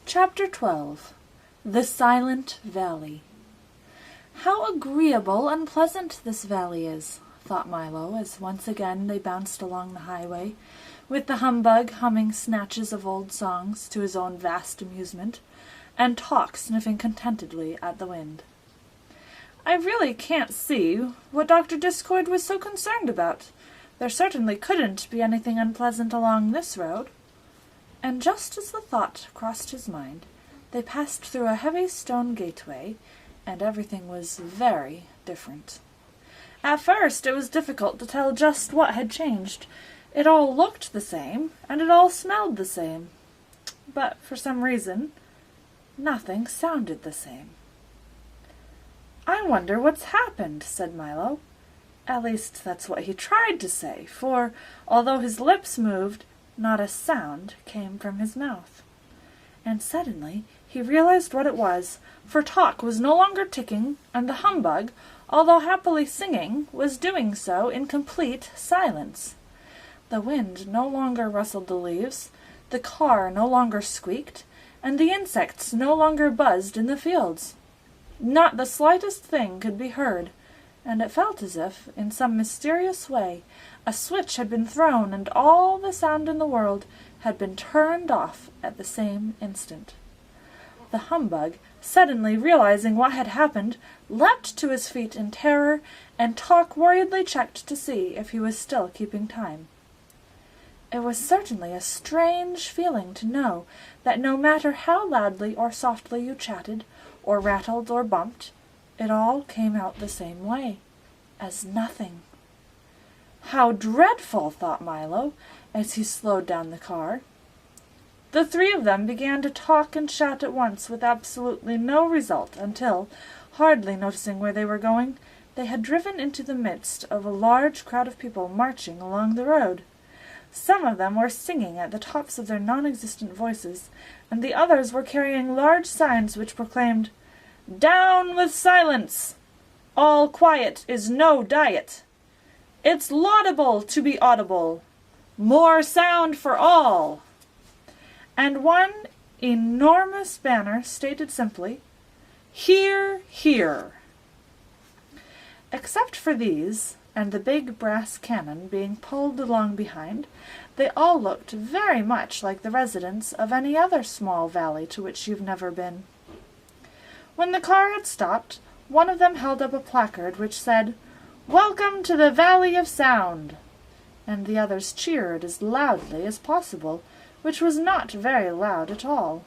Chapter 12. The Silent Valley. "How agreeable and pleasant this valley is," thought Milo, as once again they bounced along the highway, with the humbug humming snatches of old songs to his own vast amusement, and Talk sniffing contentedly at the wind. "I really can't see what Dr. Discord was so concerned about. There certainly couldn't be anything unpleasant along this road." And just as the thought crossed his mind, they passed through a heavy stone gateway, and everything was very different. At first it was difficult to tell just what had changed. It all looked the same, and it all smelled the same. But for some reason, nothing sounded the same. "I wonder what's happened," said Milo. At least that's what he tried to say, for, although his lips moved, not a sound came from his mouth. And suddenly he realized what it was, for Talk was no longer ticking, and the humbug, although happily singing, was doing so in complete silence. The wind no longer rustled the leaves, the car no longer squeaked, and the insects no longer buzzed in the fields. Not the slightest thing could be heard, and it felt as if, in some mysterious way, a switch had been thrown and all the sound in the world had been turned off at the same instant. The humbug, suddenly realizing what had happened, leapt to his feet in terror, and Talk worriedly checked to see if he was still keeping time. It was certainly a strange feeling to know that no matter how loudly or softly you chatted, or rattled or bumped, it all came out the same way, as nothing. "How dreadful," thought Milo, as he slowed down the car. The three of them began to talk and chat at once with absolutely no result until, hardly noticing where they were going, they had driven into the midst of a large crowd of people marching along the road. Some of them were singing at the tops of their non-existent voices, and the others were carrying large signs which proclaimed, "Down with silence! All quiet is no diet! It's laudable to be audible! More sound for all!" And one enormous banner stated simply, "Hear, hear!" Except for these, and the big brass cannon being pulled along behind, they all looked very much like the residents of any other small valley to which you've never been. When the car had stopped, one of them held up a placard which said, "Welcome to the Valley of Sound," and the others cheered as loudly as possible, which was not very loud at all.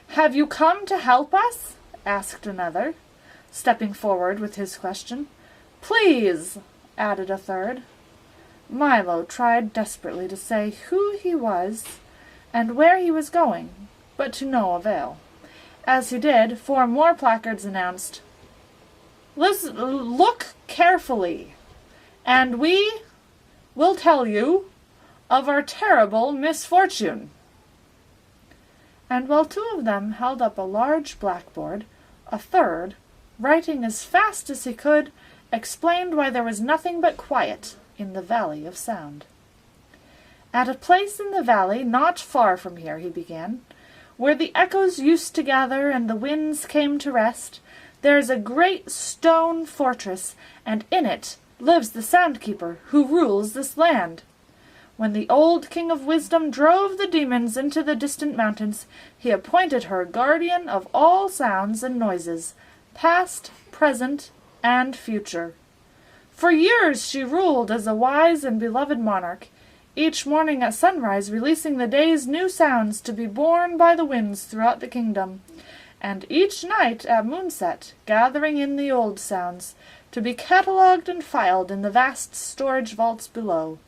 "Have you come to help us?" asked another, stepping forward with his question. "Please," added a third. Milo tried desperately to say who he was and where he was going, but to no avail. As he did, 4 more placards announced, "Look carefully, and we will tell you of our terrible misfortune." And while 2 of them held up a large blackboard, a third, writing as fast as he could, explained why there was nothing but quiet in the Valley of Sound. "At a place in the valley not far from here," he began, "where the echoes used to gather and the winds came to rest, there is a great stone fortress, and in it lives the Soundkeeper who rules this land. When the old King of Wisdom drove the demons into the distant mountains, he appointed her guardian of all sounds and noises, past, present, and future. For years she ruled as a wise and beloved monarch, each morning at sunrise releasing the day's new sounds to be borne by the winds throughout the kingdom, and each night at moonset gathering in the old sounds, to be catalogued and filed in the vast storage vaults below."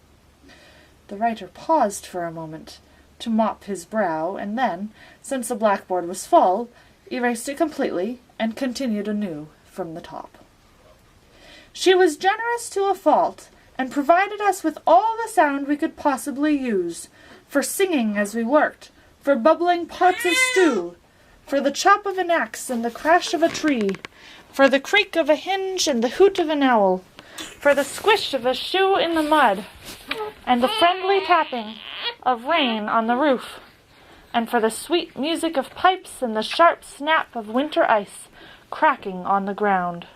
The writer paused for a moment to mop his brow, and then, since the blackboard was full, erased it completely and continued anew from the top. "She was generous to a fault, and provided us with all the sound we could possibly use, for singing as we worked, for bubbling pots of stew, for the chop of an axe and the crash of a tree, for the creak of a hinge and the hoot of an owl, for the squish of a shoe in the mud, and the friendly tapping of rain on the roof. and for the sweet music of pipes and the sharp snap of winter ice cracking on the ground.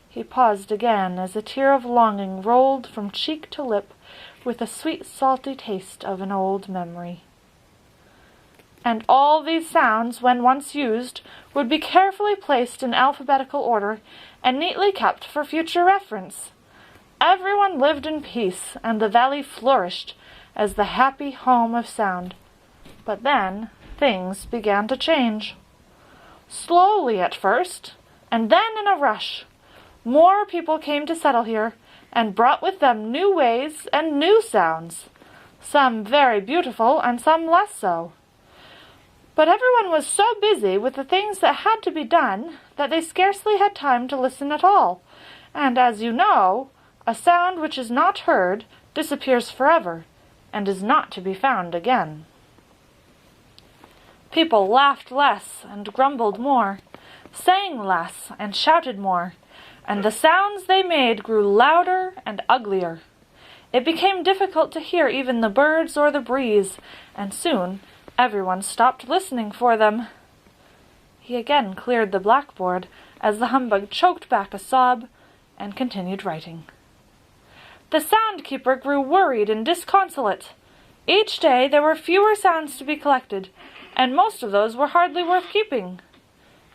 He paused again as a tear of longing rolled from cheek to lip with a sweet salty taste of an old memory. And all these sounds, when once used, would be carefully placed in alphabetical order and neatly kept for future reference. Everyone lived in peace, and the valley flourished as the happy home of sound. But then things began to change. Slowly at first, and then in a rush. More people came to settle here, and brought with them new ways and new sounds, some very beautiful and some less so. But everyone was so busy with the things that had to be done that they scarcely had time to listen at all, and as you know, a sound which is not heard disappears forever, and is not to be found again. People laughed less and grumbled more, sang less and shouted more, and the sounds they made grew louder and uglier. It became difficult to hear even the birds or the breeze, and soon everyone stopped listening for them. He again cleared the blackboard as the humbug choked back a sob and continued writing. The sound-keeper grew worried and disconsolate. Each day there were fewer sounds to be collected, and most of those were hardly worth keeping.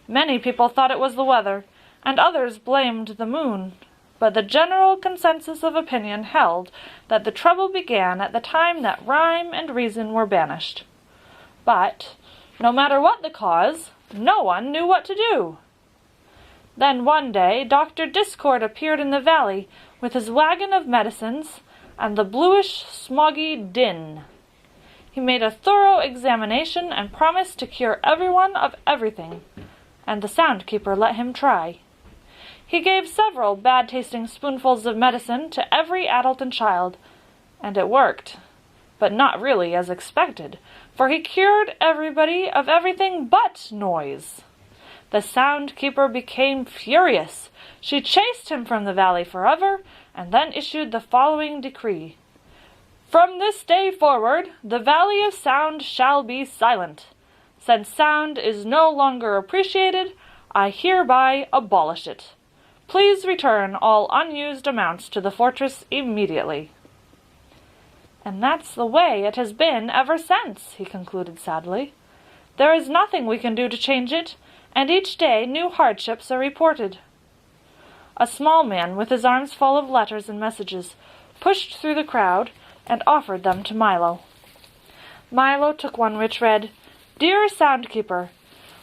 Many people thought it was the weather, and others blamed the moon, but the general consensus of opinion held that the trouble began at the time that rhyme and reason were banished. But, no matter what the cause, no one knew what to do. Then one day Dr. Discord appeared in the valley with his wagon of medicines and the bluish, smoggy din. He made a thorough examination and promised to cure everyone of everything, and the sound-keeper let him try. He gave several bad-tasting spoonfuls of medicine to every adult and child, and it worked, but not really as expected, for he cured everybody of everything but noise. The sound-keeper became furious. She chased him from the valley forever, and then issued the following decree. From this day forward, the Valley of Sound shall be silent. Since sound is no longer appreciated, I hereby abolish it. Please return all unused amounts to the fortress immediately. And that's the way it has been ever since, he concluded sadly. There is nothing we can do to change it, and each day new hardships are reported. A small man, with his arms full of letters and messages, pushed through the crowd and offered them to Milo. Milo took one which read, Dear Soundkeeper,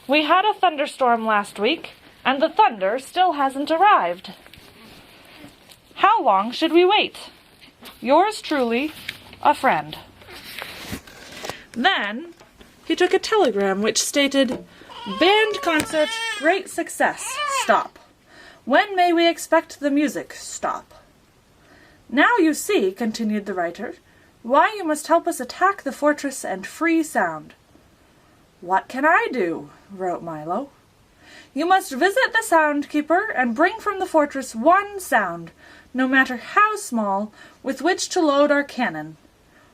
we had a thunderstorm last week, and the thunder still hasn't arrived. How long should we wait? Yours truly, a friend. Then he took a telegram which stated, Band concert, great success, stop. When may we expect the music, stop. Now you see, continued the writer, why you must help us attack the fortress and free sound. What can I do? Wrote Milo. You must visit the sound-keeper and bring from the fortress one sound, no matter how small, with which to load our cannon.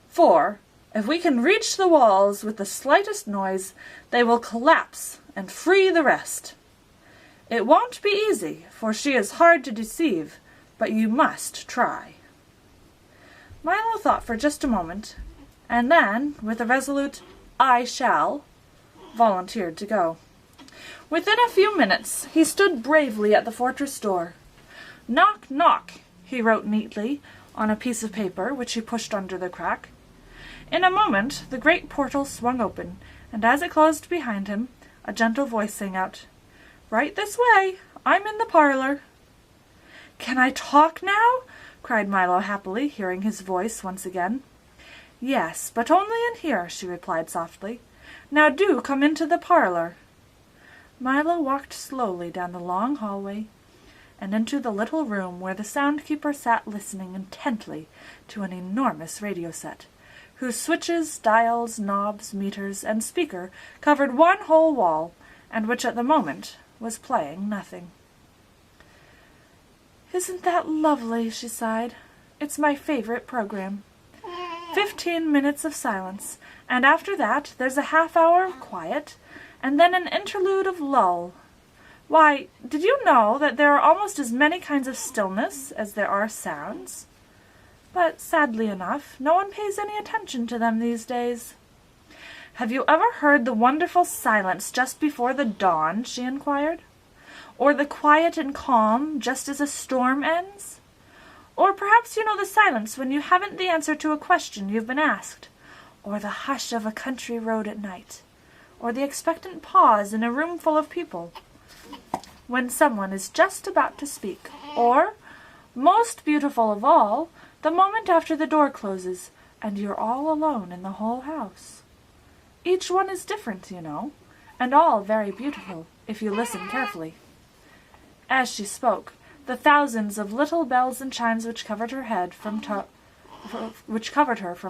For, if we can reach the walls with the slightest noise, they will collapse and free the rest. It won't be easy, for she is hard to deceive, but you must try. Milo thought for just a moment, and then, with a resolute, I shall, volunteered to go. Within a few minutes, he stood bravely at the fortress door. Knock, knock, he wrote neatly on a piece of paper, which he pushed under the crack. In a moment, the great portal swung open, and as it closed behind him, a gentle voice sang out, Right this way, I'm in the parlor. Can I talk now? Cried Milo happily, hearing his voice once again. Yes, but only in here, she replied softly. Now do come into the parlor. Milo walked slowly down the long hallway and into the little room where the sound-keeper sat listening intently to an enormous radio set, whose switches, dials, knobs, meters, and speaker covered one whole wall, and which at the moment was playing nothing. Isn't that lovely? She sighed. It's my favorite program. 15 minutes of silence, and after that there's a half-hour of quiet, and then an interlude of lull. Why, did you know that there are almost as many kinds of stillness as there are sounds? But sadly enough, no one pays any attention to them these days. Have you ever heard the wonderful silence just before the dawn? She inquired. Or the quiet and calm just as a storm ends? Or perhaps you know the silence when you haven't the answer to a question you've been asked, or the hush of a country road at night, or the expectant pause in a room full of people, when someone is just about to speak, or, most beautiful of all, the moment after the door closes, and you're all alone in the whole house. Each one is different, you know, and all very beautiful, if you listen carefully. As she spoke, the thousands of little bells and chimes which covered her from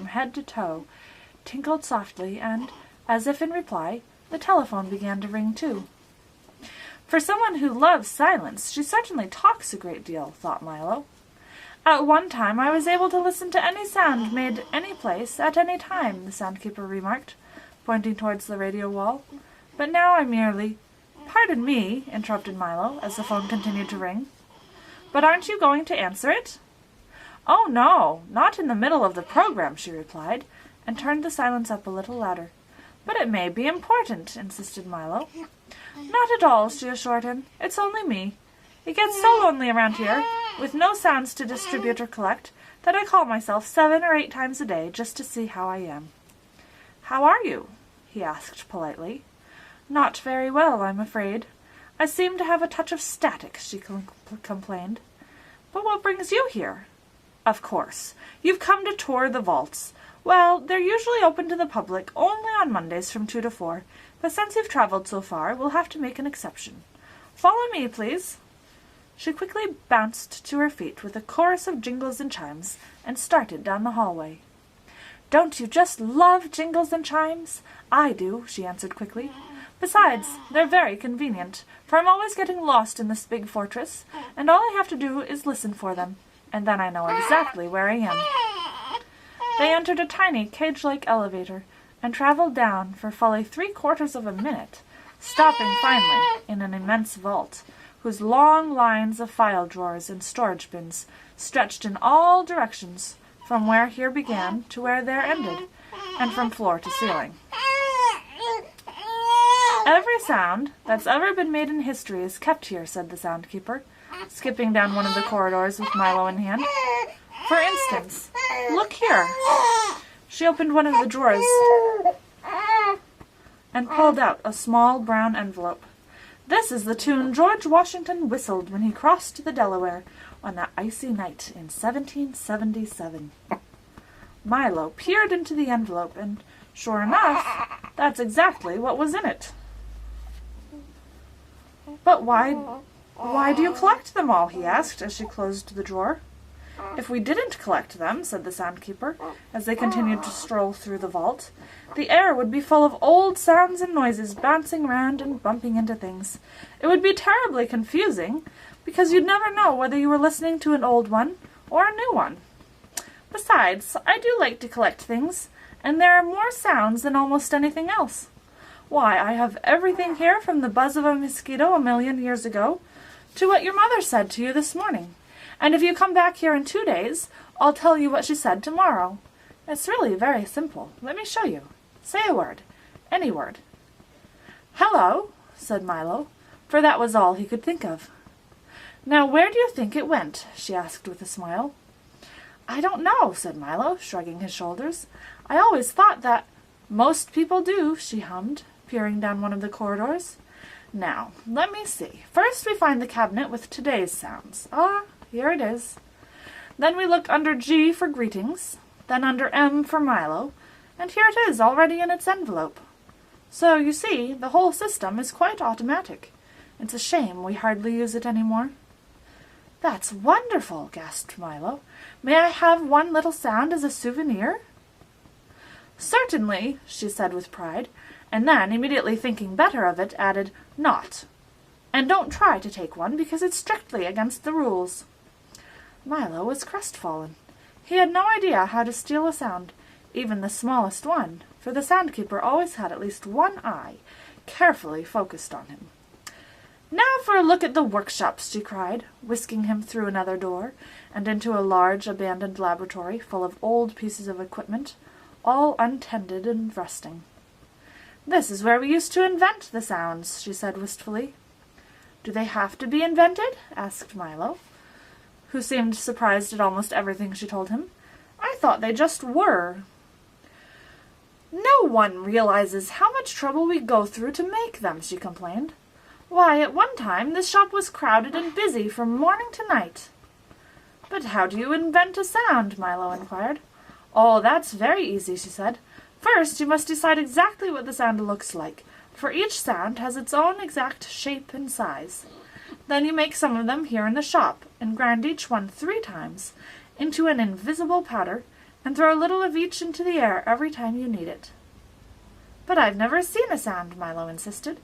head to toe tinkled softly, and, as if in reply, the telephone began to ring too. For someone who loves silence, she certainly talks a great deal, thought Milo. At one time I was able to listen to any sound made any place at any time, the soundkeeper remarked, pointing towards the radio wall. But now I merely— "Pardon me," interrupted Milo, as the phone continued to ring. "But aren't you going to answer it?" "Oh, no, not in the middle of the program," she replied, and turned the silence up a little louder. "But it may be important," insisted Milo. "Not at all," she assured him. "It's only me. It gets so lonely around here, with no sounds to distribute or collect, that I call myself 7 or 8 times a day just to see how I am." "How are you?" he asked politely. "Not very well, I'm afraid. I seem to have a touch of static," she complained. "But what brings you here?" "Of course. You've come to tour the vaults. Well, they're usually open to the public only on Mondays from 2 to 4, but since you've traveled so far, we'll have to make an exception. Follow me, please." She quickly bounced to her feet with a chorus of jingles and chimes, and started down the hallway. "Don't you just love jingles and chimes?" "I do," she answered quickly. "Besides, they're very convenient, for I'm always getting lost in this big fortress, and all I have to do is listen for them, and then I know exactly where I am." They entered a tiny cage-like elevator, and traveled down for fully 3/4 of a minute, stopping finally in an immense vault, whose long lines of file drawers and storage bins stretched in all directions, from where here began to where there ended, and from floor to ceiling. "Every sound that's ever been made in history is kept here," said the soundkeeper, skipping down one of the corridors with Milo in hand. "For instance, look here." She opened one of the drawers and pulled out a small brown envelope. "This is the tune George Washington whistled when he crossed the Delaware on that icy night in 1777. Milo peered into the envelope, and, sure enough, that's exactly what was in it. "But why do you collect them all?" he asked, as she closed the drawer. "If we didn't collect them," said the soundkeeper, as they continued to stroll through the vault, "the air would be full of old sounds and noises bouncing round and bumping into things. It would be terribly confusing, because you'd never know whether you were listening to an old one or a new one. Besides, I do like to collect things, and there are more sounds than almost anything else. Why, I have everything here from the buzz of a mosquito 1,000,000 years ago to what your mother said to you this morning. And if you come back here in 2 days, I'll tell you what she said tomorrow. It's really very simple. Let me show you. Say a word. Any word." "Hello," said Milo, for that was all he could think of. "Now where do you think it went?" she asked with a smile. "I don't know," said Milo, shrugging his shoulders. "I always thought that—" "Most people do," she hummed, peering down one of the corridors. "Now, let me see. First we find the cabinet with today's sounds. Ah, here it is. Then we look under G for greetings, then under M for Milo, and here it is already in its envelope. So, you see, the whole system is quite automatic. It's a shame we hardly use it any more." "That's wonderful," gasped Milo. "May I have one little sound as a souvenir?" "Certainly," she said with pride, and then, immediately thinking better of it, added, "not. And don't try to take one, because it's strictly against the rules." Milo was crestfallen. He had no idea how to steal a sound. even the smallest one, for the Soundkeeper always had at least one eye carefully focused on him. "Now for a look at the workshops," she cried, whisking him through another door and into a large abandoned laboratory full of old pieces of equipment, all untended and rusting. "This is where we used to invent the sounds," she said wistfully. "Do they have to be invented?" asked Milo, who seemed surprised at almost everything she told him. "I thought they just were." "No one realizes how much trouble we go through to make them," she complained. "Why, at one time this shop was crowded and busy from morning to night." "But how do you invent a sound?" Milo inquired. "Oh, that's very easy," she said. "First, you must decide exactly what the sound looks like, for each sound has its own exact shape and size. Then you make some of them here in the shop, and grind each one 3 times into an invisible powder, and throw a little of each into the air every time you need it." "But I've never seen a sound," Milo insisted.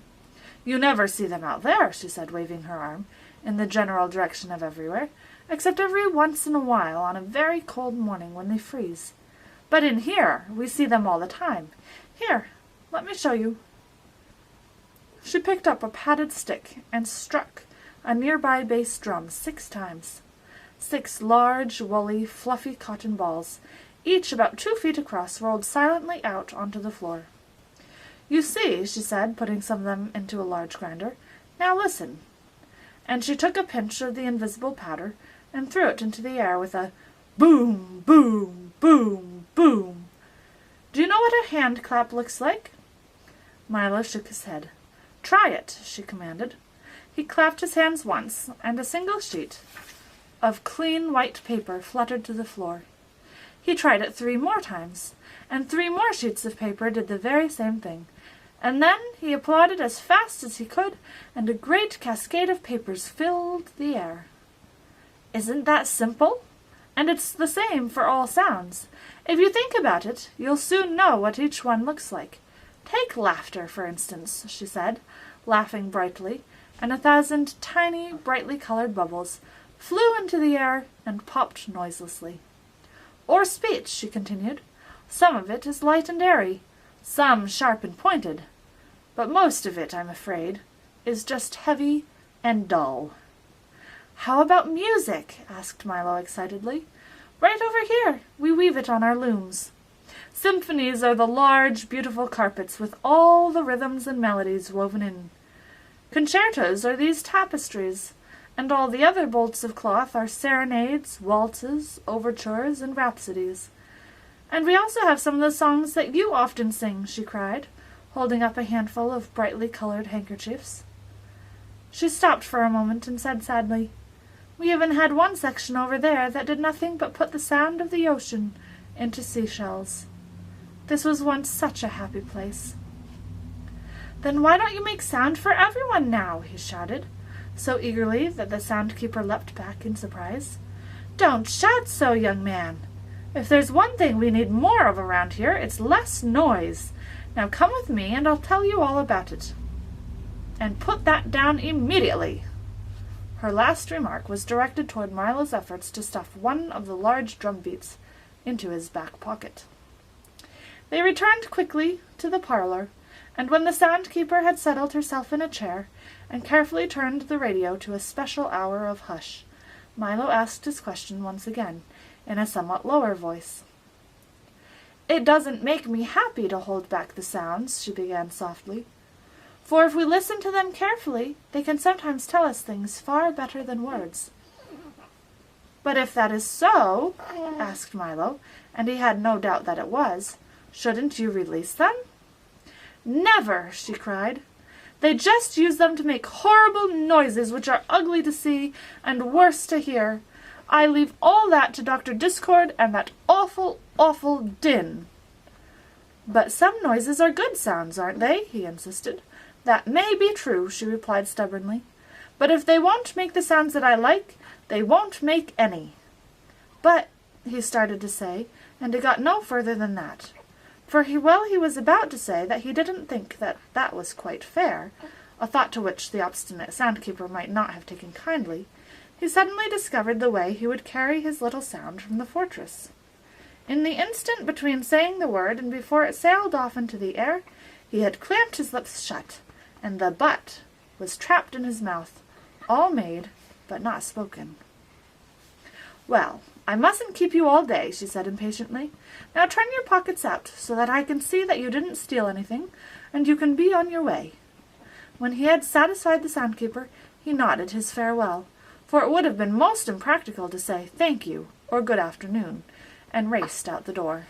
"You never see them out there," she said, waving her arm in the general direction of everywhere, except every once in a while on a very cold morning when they freeze. But in here we see them all the time. Here, let me show you." She picked up a padded stick and struck a nearby bass drum 6 times. 6 large, woolly, fluffy cotton balls, each about 2 feet across, rolled silently out onto the floor. "You see," she said, putting some of them into a large grinder. "Now listen." And she took a pinch of the invisible powder and threw it into the air with a boom, boom, boom, boom. "Do you know what a hand clap looks like?" Milo shook his head. "Try it," she commanded. He clapped his hands once, and a single sheet of clean white paper fluttered to the floor. He tried it 3 more times, and 3 more sheets of paper did the very same thing. And then he applauded as fast as he could, and a great cascade of papers filled the air. "Isn't that simple? And it's the same for all sounds. If you think about it, you'll soon know what each one looks like. Take laughter, for instance," she said, laughing brightly, and 1,000 tiny, brightly colored bubbles flew into the air and popped noiselessly. "Or speech," she continued. "Some of it is light and airy, some sharp and pointed, but most of it, I'm afraid, is just heavy and dull." "How about music?" asked Milo excitedly. "Right over here. We weave it on our looms. Symphonies are the large, beautiful carpets with all the rhythms and melodies woven in. Concertos are these tapestries, and all the other bolts of cloth are serenades, waltzes, overtures, and rhapsodies. And we also have some of the songs that you often sing," she cried, holding up a handful of brightly colored handkerchiefs. She stopped for a moment and said sadly, "We even had one section over there that did nothing but put the sound of the ocean into seashells. This was once such a happy place." "Then why don't you make sound for everyone now?" he shouted, so eagerly that the Soundkeeper leapt back in surprise. "Don't shout so, young man. If there's one thing we need more of around here, it's less noise. Now come with me, and I'll tell you all about it. And put that down immediately." Her last remark was directed toward Milo's efforts to stuff one of the large drum beats into his back pocket. They returned quickly to the parlor, and when the Soundkeeper had settled herself in a chair and carefully turned the radio to a special hour of hush, Milo asked his question once again, in a somewhat lower voice. "It doesn't make me happy to hold back the sounds," she began softly, "for if we listen to them carefully, they can sometimes tell us things far better than words." "But if that is so," asked Milo, and he had no doubt that it was, "shouldn't you release them?" "Never!" she cried. "They just use them to make horrible noises which are ugly to see and worse to hear. I leave all that to Dr. Discord and that awful, awful din." "But some noises are good sounds, aren't they?" he insisted. "That may be true," she replied stubbornly. "But if they won't make the sounds that I like, they won't make any." "But," he started to say, and he got no further than that. For he was about to say that he didn't think that was quite fair, a thought to which the obstinate Soundkeeper might not have taken kindly, he suddenly discovered the way he would carry his little sound from the fortress. In the instant between saying the word and before it sailed off into the air, he had clamped his lips shut, and the but was trapped in his mouth, all made, but not spoken. "Well, I mustn't keep you all day," she said impatiently. "Now turn your pockets out, so that I can see that you didn't steal anything, and you can be on your way." When he had satisfied the Sandkeeper, he nodded his farewell, for it would have been most impractical to say "thank you" or "good afternoon," and raced out the door.